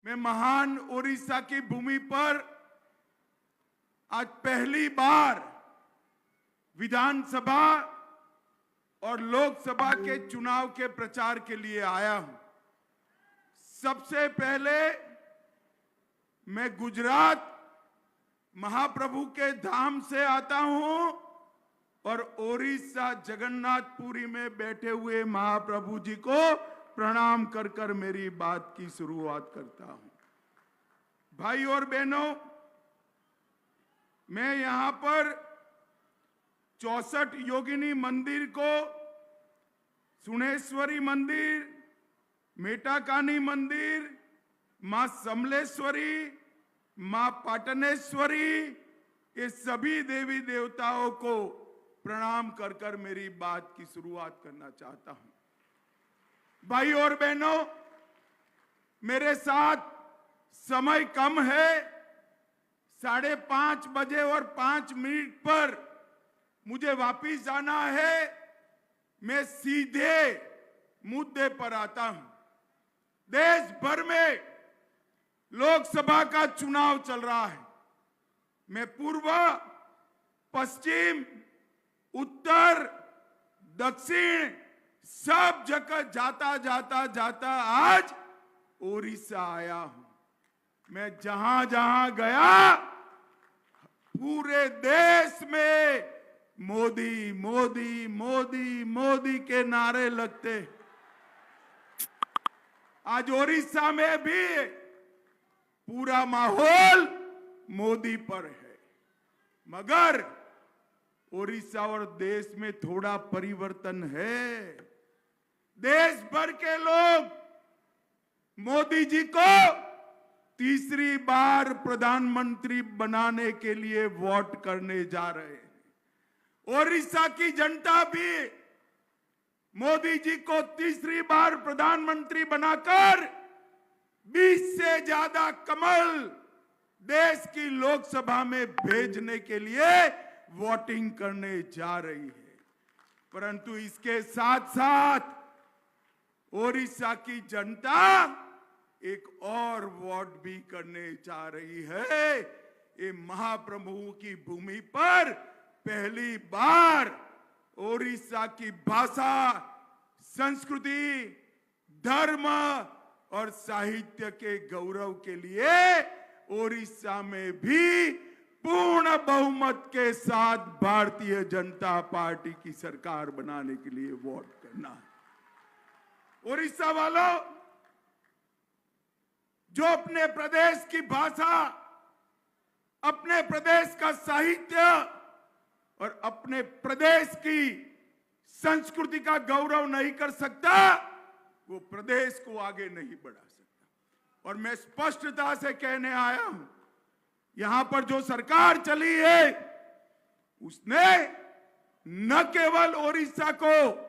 मैं महान ओडिशा की भूमि पर आज पहली बार विधानसभा और लोकसभा के चुनाव के प्रचार के लिए आया हूं। सबसे पहले मैं गुजरात महाप्रभु के धाम से आता हूं और ओडिशा जगन्नाथपुरी में बैठे हुए महाप्रभु जी को प्रणाम कर कर मेरी बात की शुरुआत करता हूं। भाई और बहनों, मैं यहां पर 64 योगिनी मंदिर को, सुनेश्वरी मंदिर, मेटाकानी मंदिर, मां समलेश्वरी, मां पाटनेश्वरी, ये सभी देवी देवताओं को प्रणाम कर कर मेरी बात की शुरुआत करना चाहता हूं। भाई और बहनों, मेरे साथ समय कम है। 5:30 बजे और 5 मिनट पर मुझे वापिस जाना है। मैं सीधे मुद्दे पर आता हूं। देश भर में लोकसभा का चुनाव चल रहा है। मैं पूर्व, पश्चिम, उत्तर, दक्षिण सब जगह जाता आज ओडिशा आया हूं। मैं जहां जहां गया पूरे देश में मोदी मोदी मोदी मोदी के नारे लगते। आज ओडिशा में भी पूरा माहौल मोदी पर है, मगर ओडिशा और देश में थोड़ा परिवर्तन है। देश भर के लोग मोदी जी को तीसरी बार प्रधानमंत्री बनाने के लिए वोट करने जा रहे हैं। ओडिशा की जनता भी मोदी जी को तीसरी बार प्रधानमंत्री बनाकर 20 से ज्यादा कमल देश की लोकसभा में भेजने के लिए वोटिंग करने जा रही है। परंतु इसके साथ साथ ओडिशा की जनता एक और वोट भी करने जा रही है। ये महाप्रभु की भूमि पर पहली बार ओडिशा की भाषा, संस्कृति, धर्म और साहित्य के गौरव के लिए ओडिशा में भी पूर्ण बहुमत के साथ भारतीय जनता पार्टी की सरकार बनाने के लिए वोट करना है। ओडिशा वालों, जो अपने प्रदेश की भाषा, अपने प्रदेश का साहित्य और अपने प्रदेश की संस्कृति का गौरव नहीं कर सकता, वो प्रदेश को आगे नहीं बढ़ा सकता। और मैं स्पष्टता से कहने आया हूं, यहां पर जो सरकार चली है उसने न केवल ओडिशा को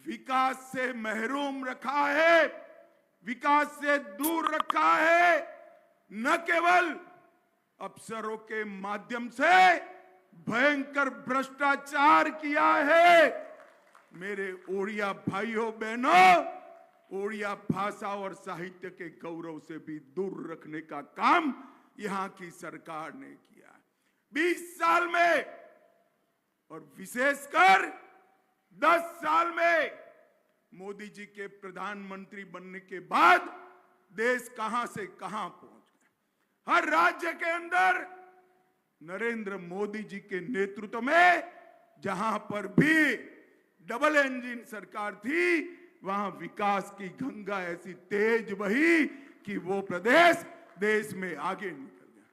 विकास से महरूम रखा है, विकास से दूर रखा है, न केवल अफसरों के माध्यम से भयंकर भ्रष्टाचार किया है। मेरे ओडिया भाइयों बहनों, ओडिया भाषा और साहित्य के गौरव से भी दूर रखने का काम यहां की सरकार ने किया। 20 साल में और विशेषकर 10 साल में मोदी जी के प्रधानमंत्री बनने के बाद देश कहां से कहां पहुंच गया। हर राज्य के अंदर नरेंद्र मोदी जी के नेतृत्व में जहां पर भी डबल इंजन सरकार थी, वहां विकास की गंगा ऐसी तेज बही कि वो प्रदेश देश में आगे निकल गया।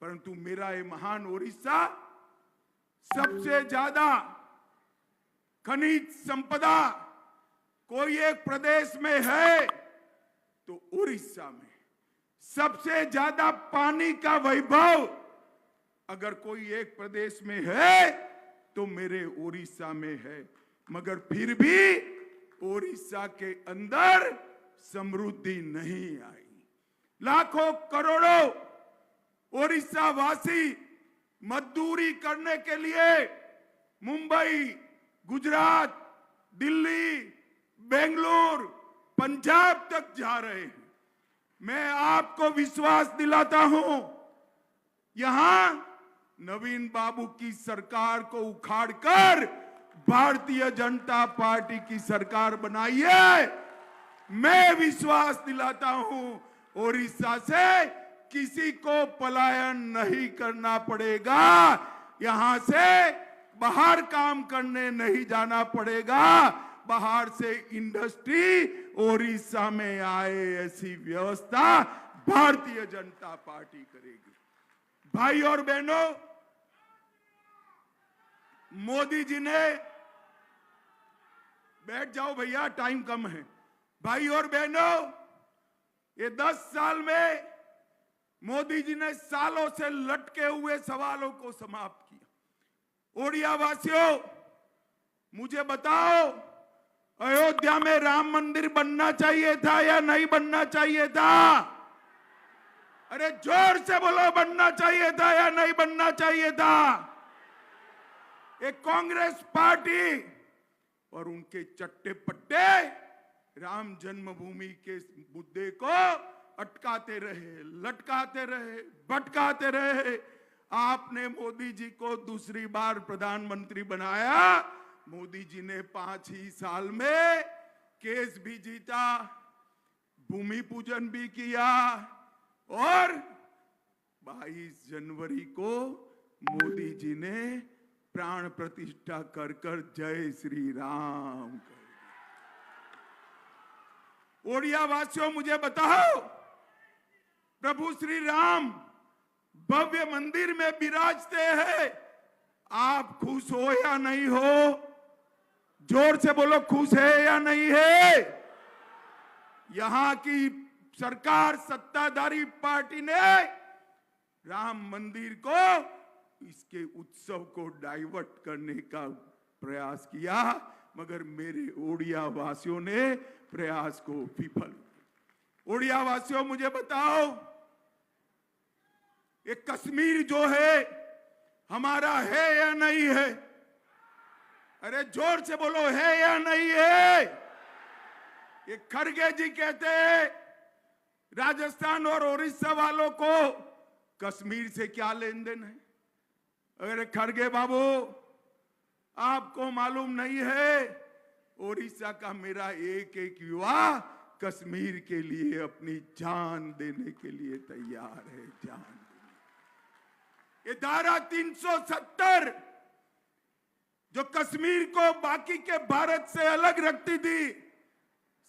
परंतु मेरा ये महान ओडिशा सबसे ज्यादा खनिज संपदा कोई एक प्रदेश में है तो उड़ीसा में। सबसे ज्यादा पानी का वैभव अगर कोई एक प्रदेश में है तो मेरे ओडिशा में है। मगर फिर भी ओडिशा के अंदर समृद्धि नहीं आई। लाखों करोड़ों ओडिशा वासी मजदूरी करने के लिए मुंबई, गुजरात, दिल्ली, बेंगलुरु, पंजाब तक जा रहे हैं। मैं आपको विश्वास दिलाता हूं, यहां नवीन बाबू की सरकार को उखाड़कर भारतीय जनता पार्टी की सरकार बनाइए। मैं विश्वास दिलाता हूं, ओडिशा से किसी को पलायन नहीं करना पड़ेगा, यहां से बाहर काम करने नहीं जाना पड़ेगा, बाहर से इंडस्ट्री ओडिशा में आए ऐसी व्यवस्था भारतीय जनता पार्टी करेगी। भाई और बहनों, मोदी जी ने, बैठ जाओ भैया टाइम कम है। भाई और बहनों, ये 10 साल में मोदी जी ने सालों से लटके हुए सवालों को समाप्त किया। ओडिया वासियों, मुझे बताओ, अयोध्या में राम मंदिर बनना चाहिए था या नहीं बनना चाहिए था? अरे जोर से बोलो, बनना चाहिए था या नहीं बनना चाहिए था? एक कांग्रेस पार्टी और उनके चट्टे पट्टे राम जन्मभूमि के मुद्दे को अटकाते रहे, लटकाते रहे, भटकाते रहे। आपने मोदी जी को दूसरी बार प्रधानमंत्री बनाया। मोदी जी ने 5 ही साल में केस भी जीता, भूमि पूजन भी किया और 22 जनवरी को मोदी जी ने प्राण प्रतिष्ठा कर कर जय श्री राम। ओडिया वासियों, मुझे बताओ, प्रभु श्री राम भव्य मंदिर में विराजते हैं, आप खुश हो या नहीं हो? जोर से बोलो, खुश है या नहीं है? यहां की सरकार, सत्ताधारी पार्टी ने राम मंदिर को, इसके उत्सव को डाइवर्ट करने का प्रयास किया, मगर मेरे ओडिया वासियों ने प्रयास को विफल। ओडिया वासियों, मुझे बताओ, ये कश्मीर जो है हमारा है या नहीं है? अरे जोर से बोलो, है या नहीं है? ये खड़गे जी कहते हैं राजस्थान और उड़ीसा वालों को कश्मीर से क्या लेन देन है? अरे खड़गे बाबू, आपको मालूम नहीं है, ओडिशा का मेरा एक एक युवा कश्मीर के लिए अपनी जान देने के लिए तैयार है, जान देने। ये धारा 370 जो कश्मीर को बाकी के भारत से अलग रखती थी,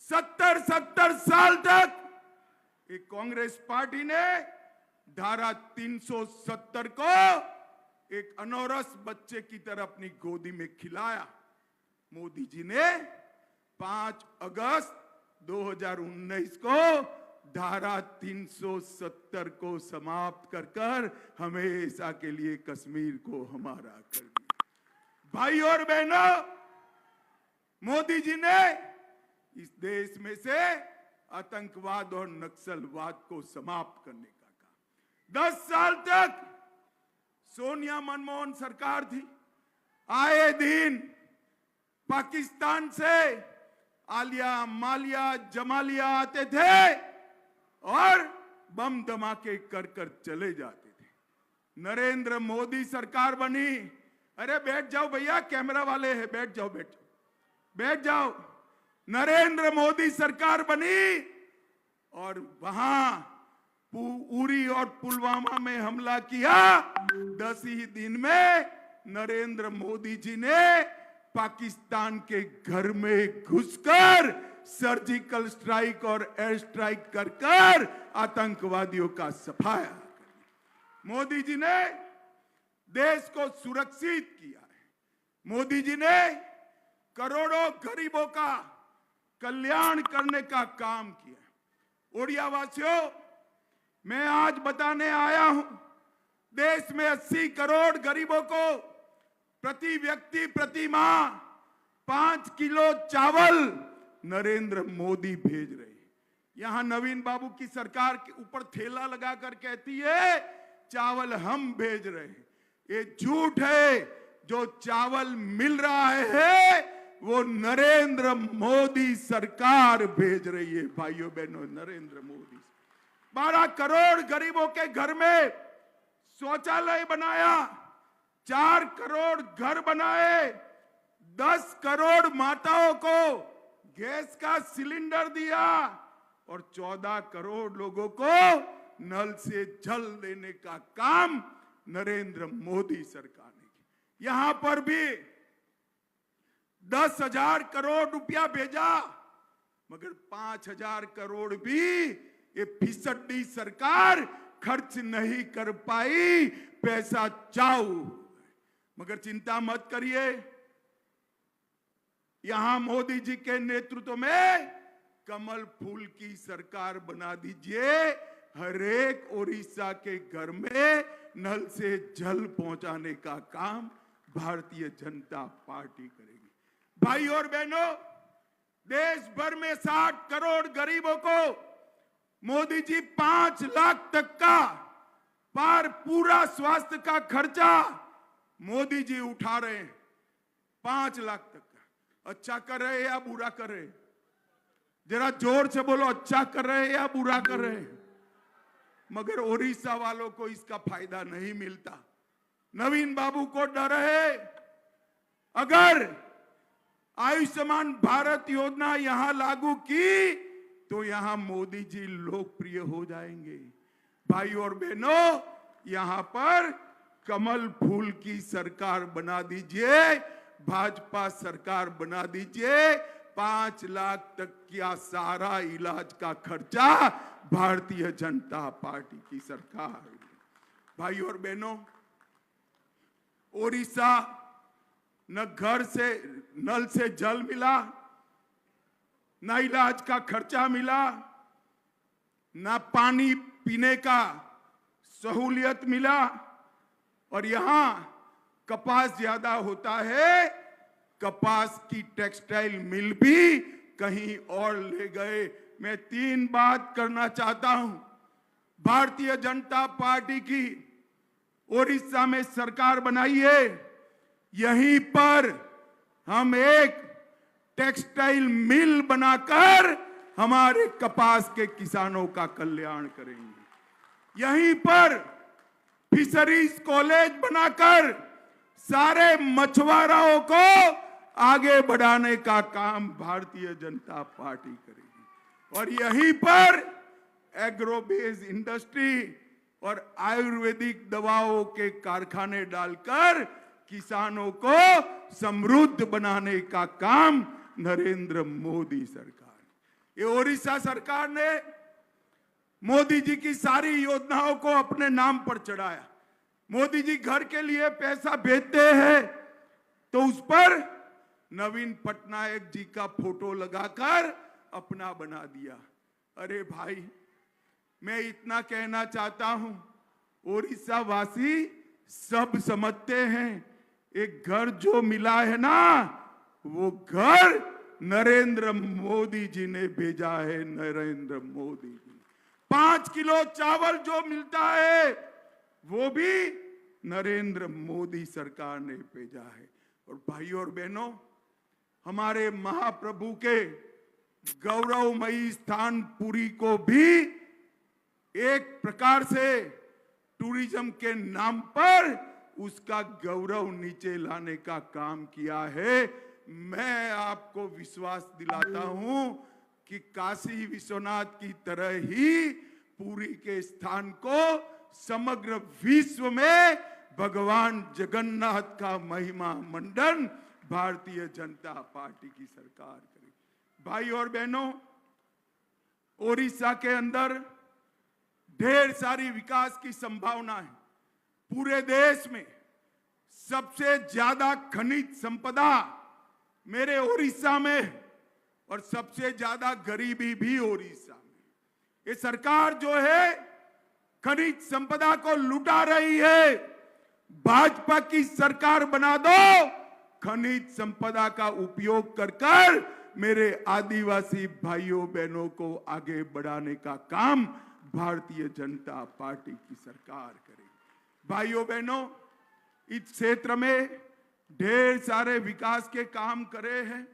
70 साल तक एक कांग्रेस पार्टी ने धारा 370 को एक अनौरस बच्चे की तरह अपनी गोदी में खिलाया। मोदी जी ने 5 अगस्त 2019 को धारा 370 को समाप्त कर कर हमेशा के लिए कश्मीर को हमारा कर दिया। भाई और बहनों, मोदी जी ने इस देश में से आतंकवाद और नक्सलवाद को समाप्त करने का कहा। 10 साल तक सोनिया मनमोहन सरकार थी, आए दिन पाकिस्तान से आलिया, मालिया, जमालिया आते थे और बम धमाके कर कर चले जाते थे। नरेंद्र मोदी सरकार बनी। अरे बैठ जाओ भैया, कैमरा वाले हैं, बैठ जाओ, बैठ जाओ, बैठ जाओ। नरेंद्र मोदी सरकार बनी और वहां उरी और पुलवामा में हमला किया। 10 ही दिन में नरेंद्र मोदी जी ने पाकिस्तान के घर में घुसकर सर्जिकल स्ट्राइक और एयर स्ट्राइक कर कर आतंकवादियों का सफाया। मोदी जी ने देश को सुरक्षित किया है। मोदी जी ने करोड़ों गरीबों का कल्याण करने का काम किया। ओडिया वासियों, मैं आज बताने आया हूं, देश में 80 करोड़ गरीबों को प्रति व्यक्ति प्रति माह 5 किलो चावल नरेंद्र मोदी भेज रहे हैं। यहां नवीन बाबू की सरकार के ऊपर थैला लगाकर कहती है चावल हम भेज रहे हैं। ये झूठ है। जो चावल मिल रहा है वो नरेंद्र मोदी सरकार भेज रही है। भाइयों बहनों, नरेंद्र मोदी। 12 करोड़ गरीबों के घर में शौचालय बनाया, 4 करोड़ घर बनाए, 10 करोड़ माताओं को गैस का सिलेंडर दिया और 14 करोड़ लोगों को नल से जल देने का काम नरेंद्र मोदी सरकार ने किया। यहां पर भी 10,000 करोड़ रुपया भेजा, मगर 5,000 करोड़ भी ये फिसड्डी सरकार खर्च नहीं कर पाई, पैसा चाऊ। मगर चिंता मत करिए, यहां मोदी जी के नेतृत्व में कमल फूल की सरकार बना दीजिए, हर एक ओडिशा के घर में नल से जल पहुंचाने का काम भारतीय जनता पार्टी करेगी। भाई और बहनों, देश भर में 60 करोड़ गरीबों को मोदी जी 5 लाख तक का पूरा स्वास्थ्य का खर्चा मोदी जी उठा रहे हैं, 5 लाख तक का। अच्छा कर रहे हैं या बुरा कर रहे हैं? जरा जोर से बोलो, अच्छा कर रहे हैं या बुरा कर रहे हैं? मगर ओडिशा वालों को इसका फायदा नहीं मिलता। नवीन बाबू को डर है, अगर आयुष्मान भारत योजना यहां लागू की तो यहां मोदी जी लोकप्रिय हो जाएंगे। भाई और बहनों, यहां पर कमल फूल की सरकार बना दीजिए, भाजपा सरकार बना दीजिए, 5 लाख तक का सारा इलाज का खर्चा भारतीय जनता पार्टी की सरकार। भाई और बहनों, ओडिशा न घर से नल से जल मिला, न इलाज का खर्चा मिला, न पानी पीने का सहूलियत मिला, और यहां कपास ज्यादा होता है, कपास की टेक्सटाइल मिल भी कहीं और ले गए। मैं 3 बात करना चाहता हूं। भारतीय जनता पार्टी की ओडिशा में सरकार बनाई है, यहीं पर हम एक टेक्सटाइल मिल बनाकर हमारे कपास के किसानों का कल्याण करेंगे। यहीं पर फिशरीज कॉलेज बनाकर सारे मछुआरों को आगे बढ़ाने का काम भारतीय जनता पार्टी करेगी। और यहीं पर एग्रोबेस इंडस्ट्री और आयुर्वेदिक दवाओं के कारखाने डालकर किसानों को समृद्ध बनाने का काम नरेंद्र मोदी सरकार। ये ओडिशा सरकार ने मोदी जी की सारी योजनाओं को अपने नाम पर चढ़ाया। मोदी जी घर के लिए पैसा भेजते हैं तो उस पर नवीन पटनायक जी का फोटो लगाकर अपना बना दिया। अरे भाई, मैं इतना कहना चाहता हूं, ओडिशा वासी सब समझते हैं, एक घर जो मिला है ना, वो घर नरेंद्र मोदी जी ने भेजा है। नरेंद्र मोदी जी 5 किलो चावल जो मिलता है वो भी नरेंद्र मोदी सरकार ने भेजा है। और भाई और बहनों, हमारे महाप्रभु के गौरवमयी स्थान पुरी को भी एक प्रकार से टूरिज्म के नाम पर उसका गौरव नीचे लाने का काम किया है। मैं आपको विश्वास दिलाता हूं कि काशी विश्वनाथ की तरह ही पुरी के स्थान को समग्र विश्व में भगवान जगन्नाथ का महिमा मंडन भारतीय जनता पार्टी की सरकार करेगी। भाई और बहनों, ओडिशा के अंदर ढेर सारी विकास की संभावना है। पूरे देश में सबसे ज्यादा खनिज संपदा मेरे ओडिशा में, और सबसे ज्यादा गरीबी भी ओडिशा में। ये सरकार जो है खनिज संपदा को लुटा रही है। भाजपा की सरकार बना दो, खनिज संपदा का उपयोग कर मेरे आदिवासी भाइयों बहनों को आगे बढ़ाने का काम भारतीय जनता पार्टी की सरकार करेगी। भाइयों बहनों, इस क्षेत्र में ढेर सारे विकास के काम करे हैं,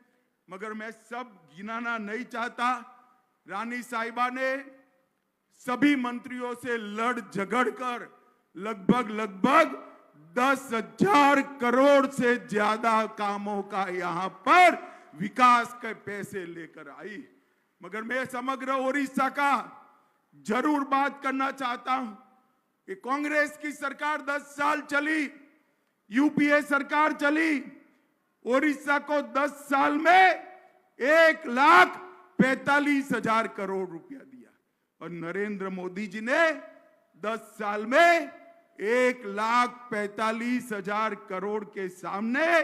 मगर मैं सब गिनाना नहीं चाहता। रानी साहिबा ने सभी मंत्रियों से लड़ झगड़ कर लगभग 10,000 करोड़ से ज्यादा कामों का यहां पर विकास के पैसे लेकर आई। मगर मैं समग्र ओडिशा का जरूर बात करना चाहता हूं कि कांग्रेस की सरकार 10 साल चली, यूपीए सरकार चली, ओडिशा को 10 साल में 1,45,000 करोड़ रुपया दिया और नरेंद्र मोदी जी ने 10 साल में 1,45,000 करोड़ के सामने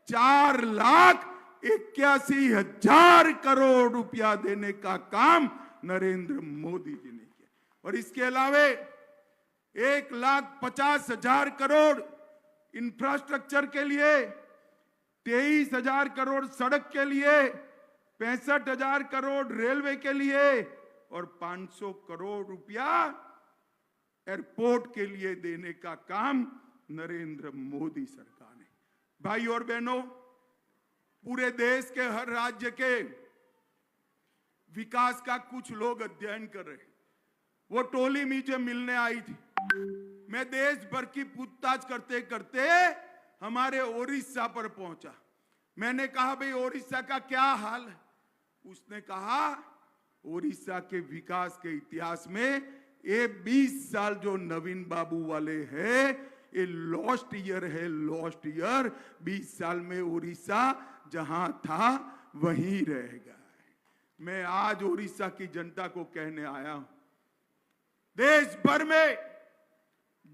4,81,000 करोड़ रुपया देने का काम नरेंद्र मोदी जी ने किया। और इसके अलावे 1,50,000 करोड़ इंफ्रास्ट्रक्चर के लिए, 23,000 करोड़ सड़क के लिए, 65,000 करोड़ रेलवे के लिए और 500 करोड़ रुपया एयरपोर्ट के लिए देने का काम नरेंद्र मोदी सरकार ने। भाई और बहनों, पूरे देश के हर राज्य के विकास का कुछ लोग अध्ययन कर रहे हैं। वो टोली मुझे मिलने आई थी। मैं देश भर की पूछताछ करते करते हमारे ओडिशा पर पहुंचा। मैंने कहा, भाई ओडिशा का क्या हाल है? उसने कहा, ओडिशा के विकास के इतिहास में ये 20 साल जो नवीन बाबू वाले हैं, ये लॉस्ट ईयर है, लॉस्ट ईयर। 20 साल में ओडिशा जहां था वहीं रहेगा। मैं आज ओडिशा की जनता को कहने आया हूं, देश भर में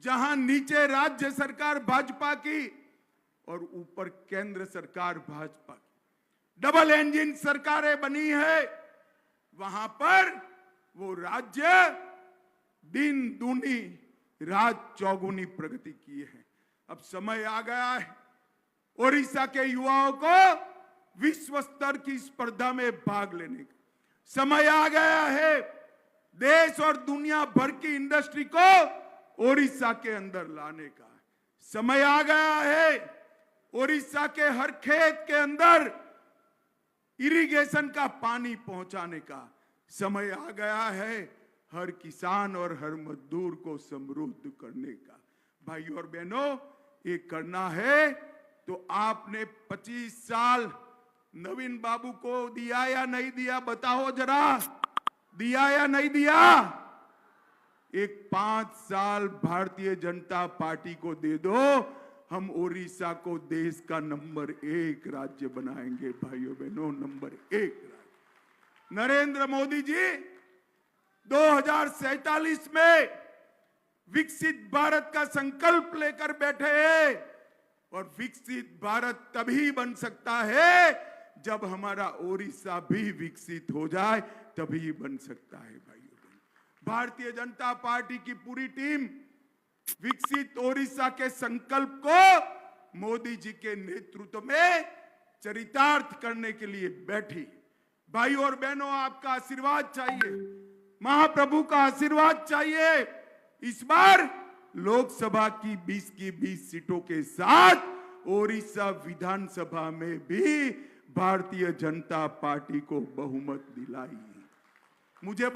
जहां नीचे राज्य सरकार भाजपा की और ऊपर केंद्र सरकार भाजपा की, डबल इंजन सरकारें बनी है, वहां पर वो राज्य दिन दूनी रात चौगुनी प्रगति की है। अब समय आ गया है ओडिशा के युवाओं को विश्व स्तर की स्पर्धा में भाग लेने का। समय आ गया है देश और दुनिया भर की इंडस्ट्री को ओडिशा के अंदर लाने का। समय आ गया है ओडिशा के हर खेत के अंदर इरिगेशन का पानी पहुंचाने का। समय आ गया है हर किसान और हर मजदूर को समृद्ध करने का। भाई और बहनों, ये करना है तो आपने 25 साल नवीन बाबू को दिया या नहीं दिया? बताओ जरा, दिया या नहीं दिया? एक 5 साल भारतीय जनता पार्टी को दे दो, हम ओडिशा को देश का नंबर 1 राज्य बनाएंगे। भाइयों बहनों, नंबर 1 राज्य। नरेंद्र मोदी जी 2047 में विकसित भारत का संकल्प लेकर बैठे हैं और विकसित भारत तभी बन सकता है जब हमारा ओडिशा भी विकसित हो जाए, तभी बन सकता है। भाइयों बहनों, भारतीय जनता पार्टी की पूरी टीम विकसित ओडिशा के संकल्प को मोदी जी के नेतृत्व में चरितार्थ करने के लिए बैठी। भाई और बहनों, आपका आशीर्वाद चाहिए, महाप्रभु का आशीर्वाद चाहिए। इस बार लोकसभा की 20 की 20 सीटों के साथ ओडिशा विधानसभा में भी भारतीय जनता पार्टी को बहुमत दिलाई। मुझे